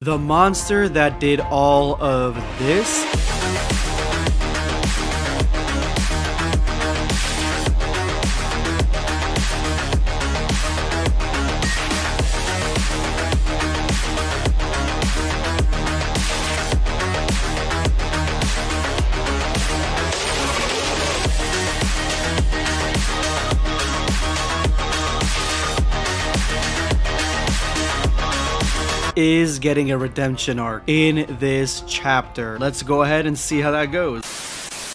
The monster that did all of this is getting a redemption arc in this chapter. Let's go ahead and see how that goes.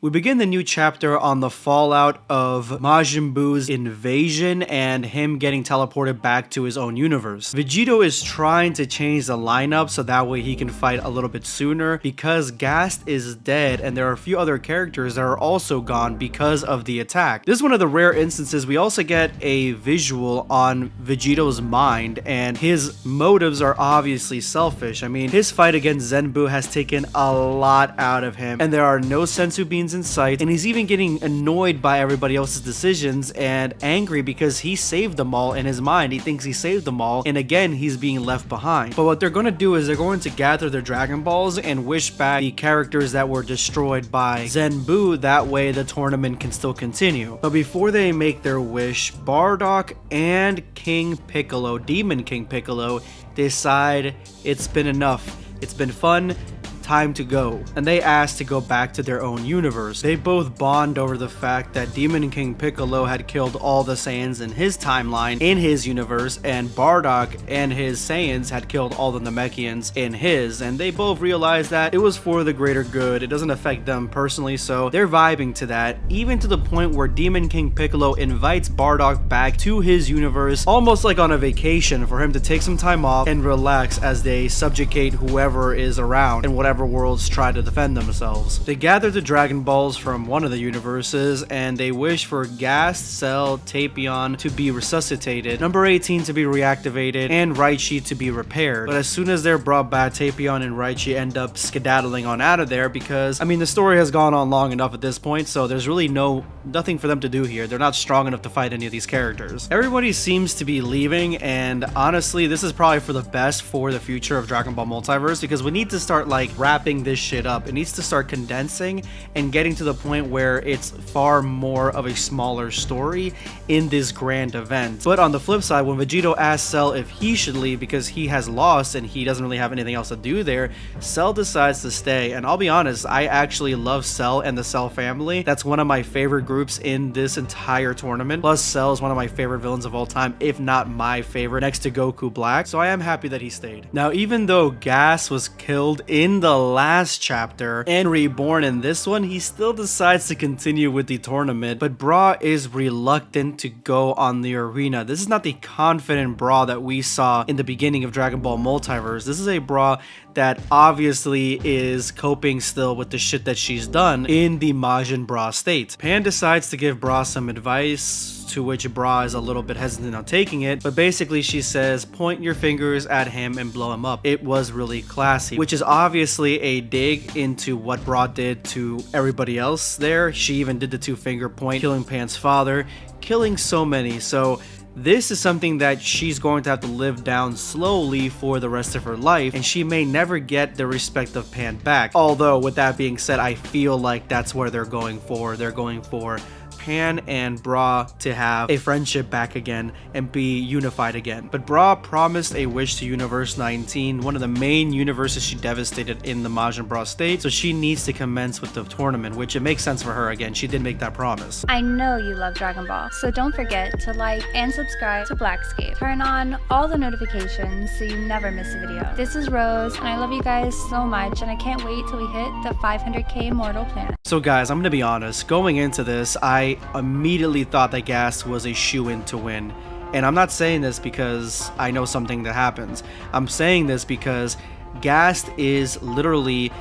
We begin the new chapter on the fallout of Majin Buu's invasion and him getting teleported back to his own universe. Vegito is trying to change the lineup so that way he can fight a little bit sooner because Gast is dead and there are a few other characters that are also gone because of the attack. This is one of the rare instances we also get a visual on Vegito's mind, and his motives are obviously selfish. I mean, his fight against Zenbu has taken a lot out of him and there are no senzu beans in sight, and he's even getting annoyed by everybody else's decisions and angry because he saved them all in his mind. He thinks he saved them all, and again he's being left behind. But what they're going to do is they're going to gather their Dragon Balls and wish back the characters that were destroyed by Zenbu, that way the tournament can still continue. But before they make their wish, Bardock and King Piccolo, Demon King Piccolo, decide it's been enough. It's been fun. Time to go, and they ask to go back to their own universe. They both bond over the fact that Demon King Piccolo had killed all the Saiyans in his timeline in his universe, and Bardock and his Saiyans had killed all the Namekians in his, and they both realized that it was for the greater good. It doesn't affect them personally, so they're vibing to that, even to the point where Demon King Piccolo invites Bardock back to his universe, almost like on a vacation, for him to take some time off and relax as they subjugate whoever is around and whatever worlds try to defend themselves. They gather the Dragon Balls from one of the universes and they wish for Gast, Cell, Tapion to be resuscitated, number 18 to be reactivated, and Raichi to be repaired. But as soon as they're brought back, Tapion and Raichi end up skedaddling on out of there because, I mean, the story has gone on long enough at this point, so there's really nothing for them to do here. They're not strong enough to fight any of these characters. Everybody seems to be leaving, and honestly, this is probably for the best for the future of Dragon Ball Multiverse, because we need to start like wrapping this shit up. It needs to start condensing and getting to the point where it's far more of a smaller story in this grand event. But on the flip side, when Vegito asks Cell if he should leave because he has lost and he doesn't really have anything else to do there, Cell decides to stay. And I'll be honest, I actually love Cell and the Cell family. That's one of my favorite groups in this entire tournament. Plus, Cell is one of my favorite villains of all time, if not my favorite, next to Goku Black. So I am happy that he stayed. Now, even though Gas was killed in the last chapter and reborn in this one, he still decides to continue with the tournament, but Bra is reluctant to go on the arena. This is not the confident Bra that we saw in the beginning of Dragon Ball Multiverse. This is a Bra that obviously is coping still with the shit that she's done in the Majin Bra state. Pan decides to give Bra some advice, to which Bra is a little bit hesitant on taking it, but basically she says, point your fingers at him and blow him up. It was really classy, which is obviously a dig into what Bra did to everybody else there. She even did the two-finger point, killing Pan's father, killing so many. So this is something that she's going to have to live down slowly for the rest of her life, and she may never get the respect of Pan back. Although, with that being said, I feel like that's where they're going for. They're going for Pan and Bra to have a friendship back again and be unified again. But Bra promised a wish to Universe 19, one of the main universes she devastated in the Majin Bra state, so she needs to commence with the tournament, which it makes sense for her. Again, she did make that promise. I know you love Dragon Ball, so don't forget to like and subscribe to BlackScape. Turn on all the notifications so you never miss a video. This is Rose, and I love you guys so much, and I can't wait till we hit the 500k Mortal Planet. So guys, I'm gonna be honest, going into this, I immediately thought that Gas was a shoo-in to win. And I'm not saying this because I know something that happens. I'm saying this because Gast is literally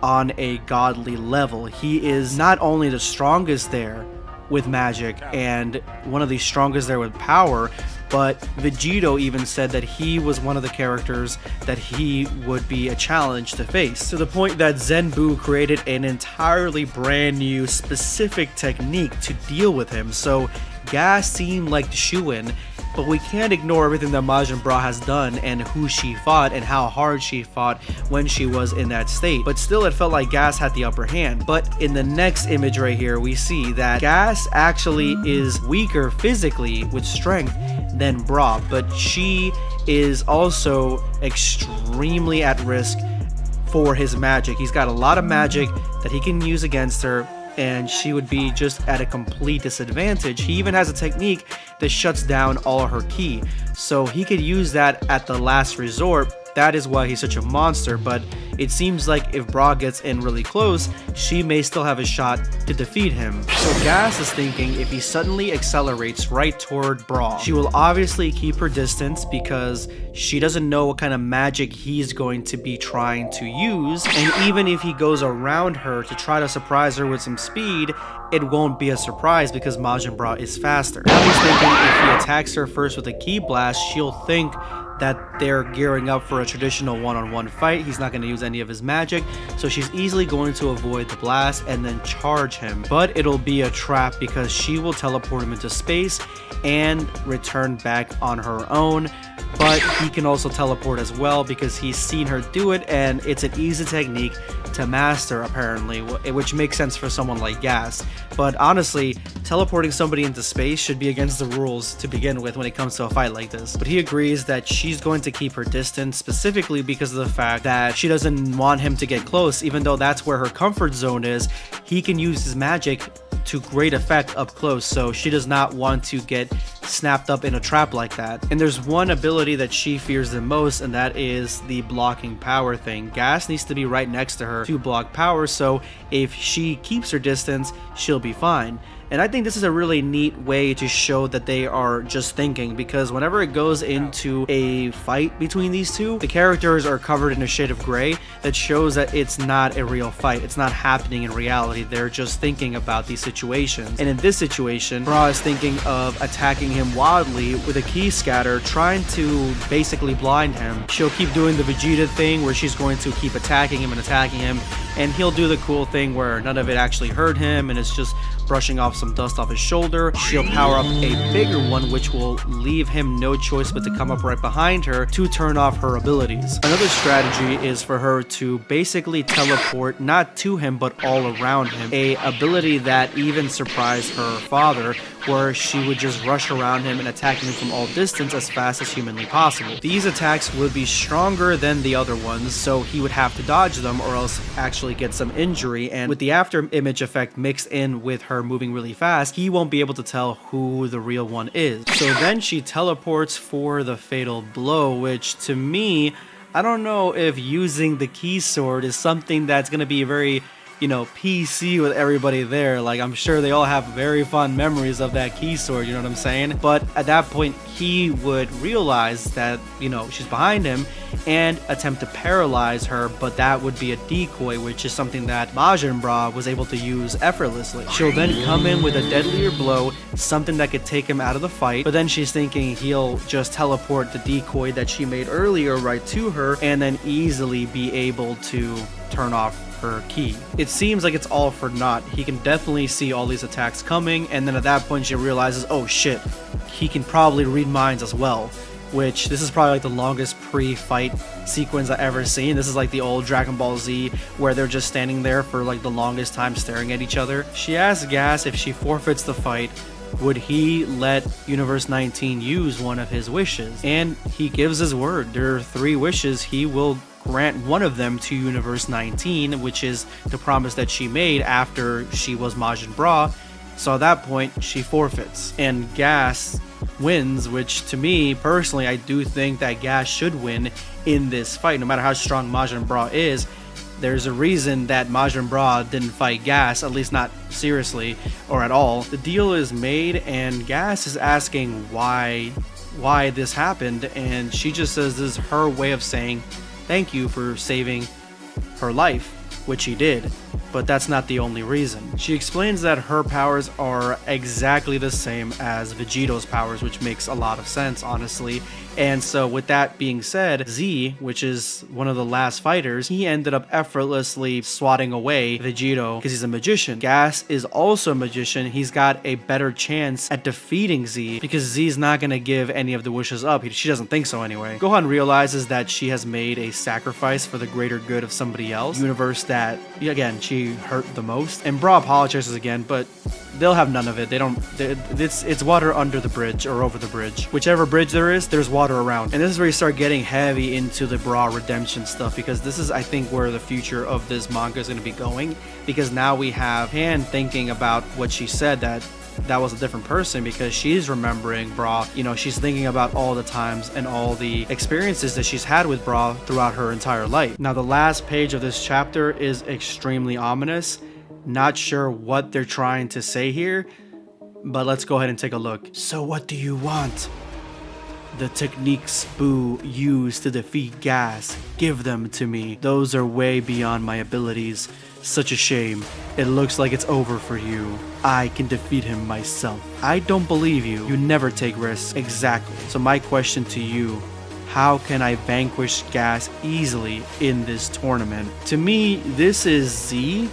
on a godly level. He is not only the strongest there with magic and one of the strongest there with power, but Vegito even said that he was one of the characters that he would be a challenge to face, to the point that Zenbu created an entirely brand new specific technique to deal with him. So Gas seemed like the shoo-in, but we can't ignore everything that Majin Bra has done and who she fought and how hard she fought when she was in that state. But still, it felt like Gas had the upper hand. But in the next image right here, we see that Gas actually is weaker physically with strength than Bra, but she is also extremely at risk for his magic. He's got a lot of magic that he can use against her, and she would be just at a complete disadvantage. He even has a technique that shuts down all her ki, so he could use that at the last resort. That is why he's such a monster, but it seems like if Bra gets in really close, she may still have a shot to defeat him. So Gas is thinking if he suddenly accelerates right toward Bra, she will obviously keep her distance because she doesn't know what kind of magic he's going to be trying to use, and even if he goes around her to try to surprise her with some speed, it won't be a surprise because Majin Bra is faster. Now he's thinking if he attacks her first with a ki blast, she'll think that they're gearing up for a traditional one-on-one fight. He's not going to use any of his magic, so she's easily going to avoid the blast and then charge him. But it'll be a trap because she will teleport him into space and return back on her own. But he can also teleport as well because he's seen her do it, and it's an easy technique to master apparently, which makes sense for someone like Gas. But honestly, teleporting somebody into space should be against the rules to begin with when it comes to a fight like this. But he agrees that she's going to keep her distance, specifically because of the fact that she doesn't want him to get close. Even though that's where her comfort zone is, he can use his magic to great effect up close, so she does not want to get snapped up in a trap like that. And there's one ability that she fears the most, and that is the blocking power thing. Gas needs to be right next to her to block power, so if she keeps her distance, she'll be fine. And I think this is a really neat way to show that they are just thinking, because whenever it goes into a fight between these two, the characters are covered in a shade of gray that shows that it's not a real fight. It's not happening in reality. They're just thinking about these situations. And in this situation, Bra is thinking of attacking him wildly with a ki scatter, trying to basically blind him. She'll keep doing the Vegeta thing where she's going to keep attacking him, and he'll do the cool thing where none of it actually hurt him and it's just brushing off some dust off his shoulder. She'll power up a bigger one, which will leave him no choice but to come up right behind her to turn off her abilities. Another strategy is for her to basically teleport not to him but all around him, a ability that even surprised her father, where she would just rush around him and attack him from all distance as fast as humanly possible. These attacks would be stronger than the other ones, so he would have to dodge them or else actually get some injury, and with the after image effect mixed in with her moving really fast, he won't be able to tell who the real one is. So then she teleports for the fatal blow, which to me, I don't know if using the ki sword is something that's going to be very, PC with everybody there. Like, I'm sure they all have very fond memories of that ki sword, you know what I'm saying? But at that point, he would realize that, she's behind him and attempt to paralyze her, but that would be a decoy, which is something that Majin Bra was able to use effortlessly. She'll then come in with a deadlier blow, something that could take him out of the fight, but then she's thinking he'll just teleport the decoy that she made earlier right to her and then easily be able to turn off her ki. It seems like it's all for naught. He can definitely see all these attacks coming, and then at that point she realizes, oh shit, he can probably read minds as well, which this is probably like the longest pre-fight sequence I've ever seen. This is like the old Dragon Ball Z where they're just standing there for like the longest time staring at each other. She asks Gas if she forfeits the fight, would he let Universe 19 use one of his wishes? And he gives his word. There are 3 wishes. He will grant one of them to Universe 19, which is the promise that she made after she was Majin Bra. So at that point, she forfeits. And Gas wins, which to me, personally, I do think that Gas should win in this fight. No matter how strong Majin Bra is, there's a reason that Majin Bra didn't fight Gas, at least not seriously or at all. The deal is made, and Gas is asking why this happened, and she just says this is her way of saying thank you for saving her life, which he did, but that's not the only reason. She explains that her powers are exactly the same as Vegito's powers, which makes a lot of sense, honestly, And so with that being said, Z, which is one of the last fighters, he ended up effortlessly swatting away Vegito because he's a magician. Gas is also a magician. He's got a better chance at defeating Z because Z's not going to give any of the wishes up. She doesn't think so anyway. Gohan realizes that she has made a sacrifice for the greater good of somebody else, universe that, again, she hurt the most. And Bra apologizes again, but they'll have none of it. It's water under the bridge or over the bridge. Whichever bridge there is, there's water around. And this is where you start getting heavy into the Bra redemption stuff, because this is, I think, where the future of this manga is going to be going, because now we have Han thinking about what she said, that was a different person, because she's remembering Bra. You know, she's thinking about all the times and all the experiences that she's had with Bra throughout her entire life. Now, the last page of this chapter is extremely ominous. Not sure what they're trying to say here, but let's go ahead and take a look. So what do you want? The techniques Boo used to defeat Gas. Give them to me. Those are way beyond my abilities. Such a shame. It looks like it's over for you. I can defeat him myself. I don't believe you. You never take risks. Exactly. So my question to you, how can I vanquish Gas easily in this tournament? To me, this is Z,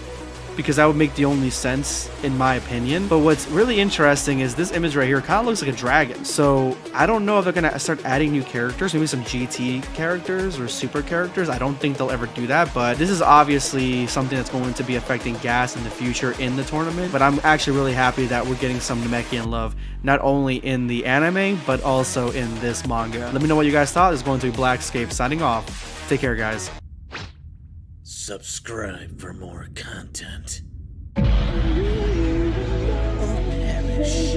because that would make the only sense in my opinion. But what's really interesting is this image right here kind of looks like a dragon. So I don't know if they're gonna start adding new characters, maybe some GT characters or super characters. I don't think they'll ever do that, but this is obviously something that's going to be affecting Gas in the future in the tournament. But I'm actually really happy that we're getting some Namekian love, not only in the anime, but also in this manga. Let me know what you guys thought. This is going to be BlackScape signing off. Take care, guys. Subscribe for more content. Or perish.